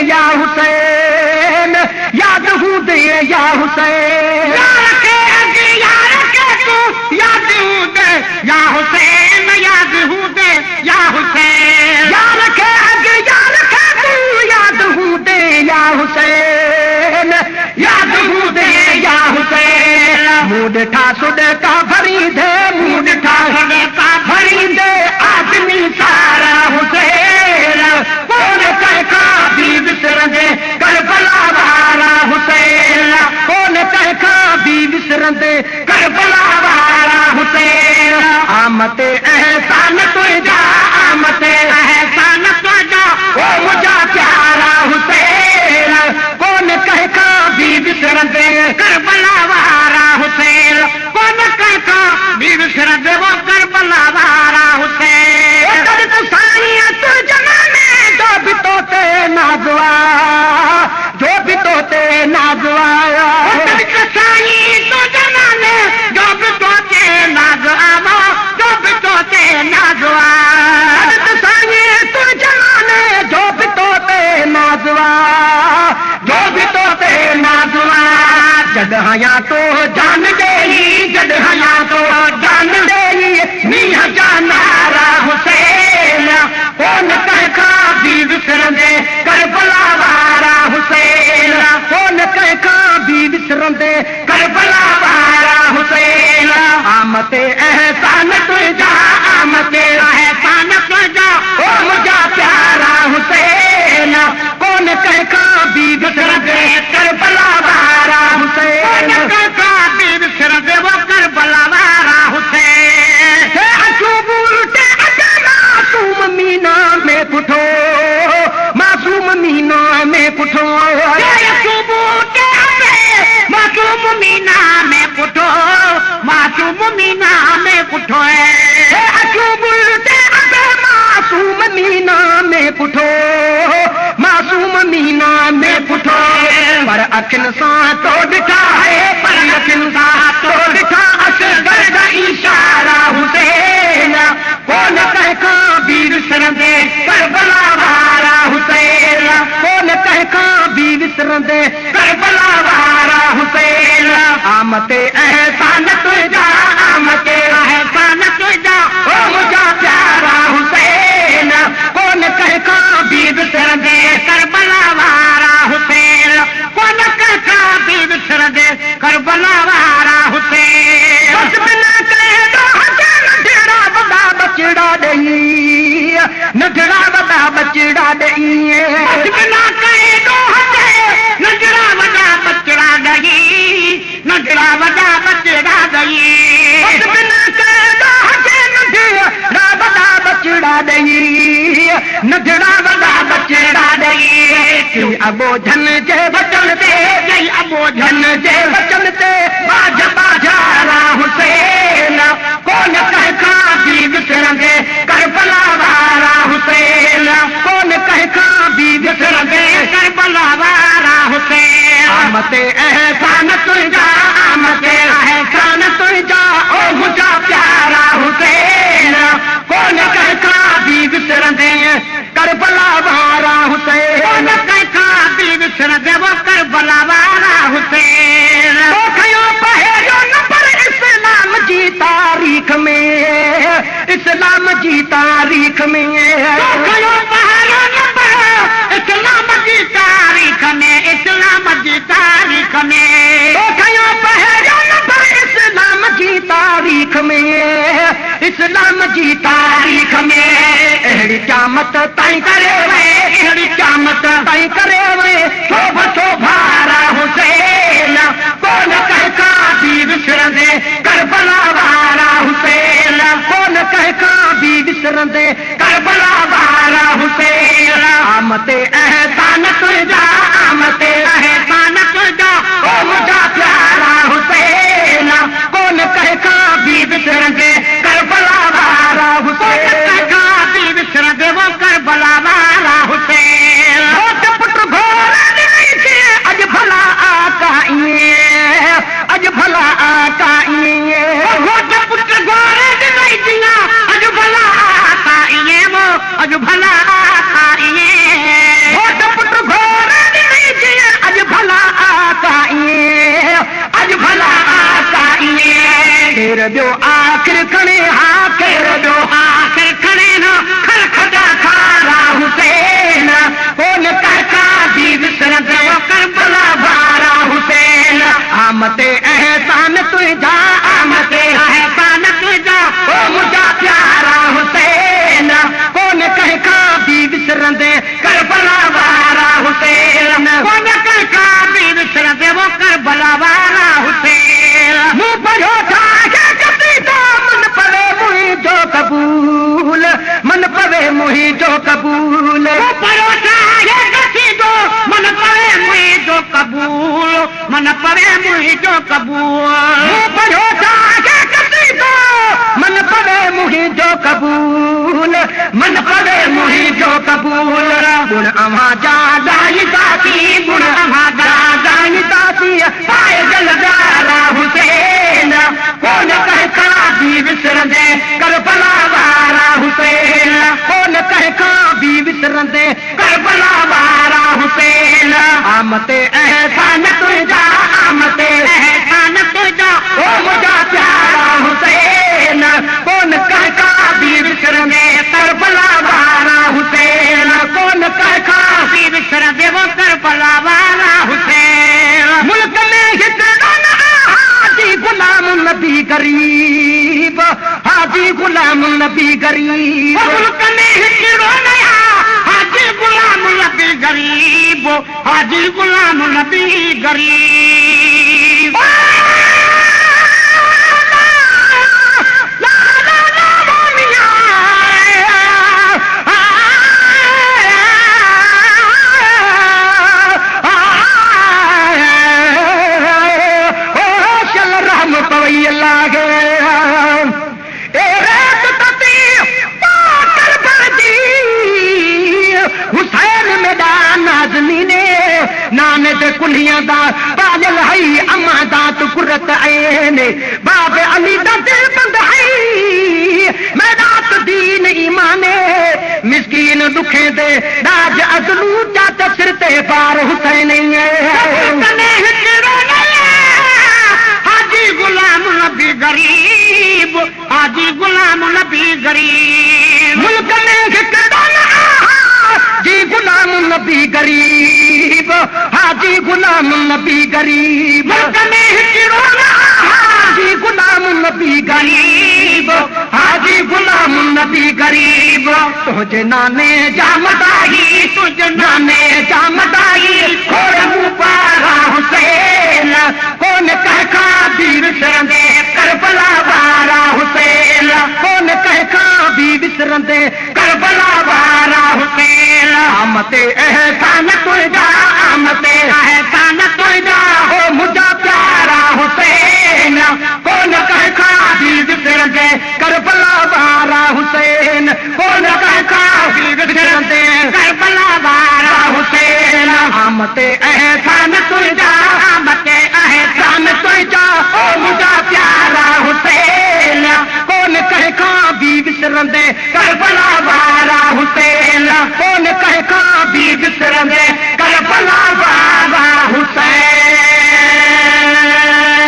या हुसैन याद हूंदे या हुसैन यार के अॻु यार के तूं याद हूंदे या हुसैन याद हूंदे या हुसैन यार के अॻु यार के तूं याद हूंदे या हुसैन याद हूंदे या हुसैन मूं ॾिठा सुॾका भरींदे मूं ॾिठा सुॾका भरींदे आदमी सारा हुसैन कोन कंहिंखां बि विसरंदे करबला वारा हुसैन कोन कंहिंखां बि विसरंदे करबला वारा हुसैन आमते एहसान तुंहिंजा आमते एहसान तुंहिंजा ओ मुंहिंजा प्यारा हुसैन कोन कंहिंखां बि विसरंदे करबला वारा हुसैन कोन कंहिंखां बि विसरंदे वो करबला वारा हुसैन साईं तुंहिंजे नाले जो बि तोते नाज़वा जो बि तोते नाज़वा साईं तुंहिंजे नाले जो बि तोते नाज़ आवा जो बि तोते नाज़वा साईं तुंहिंजे नाले जो बि तोते नाज़वा जो बि तोते नाज़वा जॾहिं या तो जान ॾेई जॾहिं या तो जान ॾेई मींहं जा नारा हुसैन कोन कंहिंखां बि विसरंदे करबला वारा हुसैन कोन कंहिंखां बि विसरंदे करबला वारा हुसैन आमते एहसान तुंहिंजा आमते एहसान तुंहिंजा ओ मुंहिंजा प्यारा हुसैन कोन कंहिंखां बि विसरंदे करबला वारा हुसैन कंहिंखां बि विसरंदे वो करबला वारा हुसैन मासूम मीना में पुठो मासूम मीना में पुठो मासूम मीना में पुठो मासूम मीना में पुठो मासूम मीना में पुठो मासूम मीना में पुठो पर अखियुनि सां तो ॾिठा है पर अखियुनि सां तो ॾिठा असगर जा इशारा हुसैन कोन कंहिंखां बि विसरंदे करबला वारा हुसैन कोन कंहिंखां बि विसरंदे करबला वारा हुसैन आमते एहसान तुंहिंजा आमते एहसान तुंहिंजा ओ मुंहिंजा प्यारा हुसैन कोन कंहिंखां बि विसरंदे करबला वारा हुसैन कोन कंहिंखां बि विसरंदे करबला वारा हुसैन नंढड़ा वॾा बचड़ा ॾेई नंढड़ा वॾा बचड़ा ॾेई बिना कहे नंढड़ा वॾा बचड़ा ॾेई नंढड़ा वॾा बचड़ा ॾेई बिना कहे नंढड़ा वॾा बचड़ा ॾेई नंढड़ा वॾा बचड़ा ॾेई अबोझन जे वचन ते जय अबोझन जे वचन ते बाज बाजारा हुसैन कोन कंहिंखां बि विसरंदे करबला वारा हुसैन कोन कंहिंखां बि विसरंदे करबला वारा हुसैन आमते एहसान तुंहिंजा आमते एहसान तुंहिंजा ओ मुंहिंजा प्यारा हुसैन कोन कंहिंखां बि विसरंदे करबला वारा हुसैन कोन कंहिंखां बि विसरंदे वो करबला वारा हुसैन पहिरियों नंबर इस्लाम जी तारीख़ में इस्लाम जी तारीख़ में पहिरियों नंबर इस्लाम जी तारीख़ में इस्लाम जी तारीख़ में पहिरियों नंबर इस्लाम जी तारीख़ में इस्लाम जी तारीख़ में अहिड़ी क़यामत ताईं करे वे अहिड़ी क़यामत ताईं करे वे शोभ शोभारा हुसैन कोन कंहिंखां बि विसरंदे करबला वारा हुसैन कोन कंहिंखां बि विसरंदे करबला वारा हुसैन आमते एहसान तुंहिंजा आमते एहसान तुंहिंजा ओ मुंहिंजा प्यारा हुसैन कोन कंहिंखां बि विसरंदे करबला वारा हुसैन कंहिंखां बि विसरंदे वो करबला वारा हुसैन पुट घोर अॼु भला आका ईअं अॼु भला आका ईअं पुट घोर अॼु भला आका ईअं वो अॼु भला आका ईअं करबला वारा हुसैन कोन कंहिंखा बि विसरंदे वो करबला वारा हुसैन मूं पढ़ियो था कसीदो मन पवे मुंहिंजो क़बूल मन पवे मुंहिंजो क़बूल पढ़ो था कसीदो मन पवे मुंहिंजो क़बूल मन पवे मुंहिंजो क़बूल मूं पढ़ियो था कसीदो मन पवे मुंहिंजो क़बूल मन पवे मुंहिंजो क़बूल गुण अव्हां जा ॻाईंदासीं गुण अव्हां जा ॻाईंदासीं पाए जलदारा हुसैन कोन कंहिंखां बि विसरंदे करबला वारा हुसैन कोन कंहिंखां बि विसरंदे करबला वारा हुसैन आमते अहसान तुंहिंजा आमते एहसान तुंहिंजा ओ मुंहिंजा प्यारा हुसैन कोन कंहिंखां बि विसरंदे करबला वारा हुसैन कोन कंहिंखां बि विसरंदे वो करबला वारा हुसैन मुल्क में हिकिड़ो न हाजी गुलाम नबी गरीब हाजी गुलाम नबी गरीब मुल्क में हिकिड़ो नया हाजी गुलाम नबी गरीब हाजी गुलाम नबी गरीब हुसैन मेरा नाज़नी ने नाने ते कुलियां दा पागल हई अम्मा दा तू कुरत ऐन बाबे अली दा दिल बंद हई मेरा तो दीन ईमाने मिस्कीन दुखे दे राज अजलू चात सिर ते पार हुसैन कने हिकिड़ो नया हाजी गुलाम नबी गरीब हाजी गुलाम नबी गरीब मुल्क में हिकिड़ो न हाजी गुलाम नबी गरीब हाजी गुलाम नबी गरीब मुल्क में हिकिड़ो न हाजी गुलाम नबी गरीब हाजी गुलाम नबी गरीब तुझे नाने जामदाई तुझे नाने जामदाई खोड़ मुँह पारा हुसैन कोन कंहिंखां बि विसरंदे करबला वारा हुसैन कोन कंहिंखां बि विसरंदे करबला वारा हुसैन आमते एहसान तुंहिंजा आमते एहसान तुंहिंजा ओ मुंहिंजा प्यारा हुसैन कोन कंहिंखां बि विसरंदे करबला वारा हुसैन कोन कंहिंखां बि विसरंदे करबला वारा हुसैन आमते एहसान तुंहिंजा आमते एहसान तुंहिंजा ओ मुंहिंजा प्यारा हुसैन कोन कंहिंखां बि विसरंदे करबला वारा हुसैन कोन कंहिंखां बि विसरंदे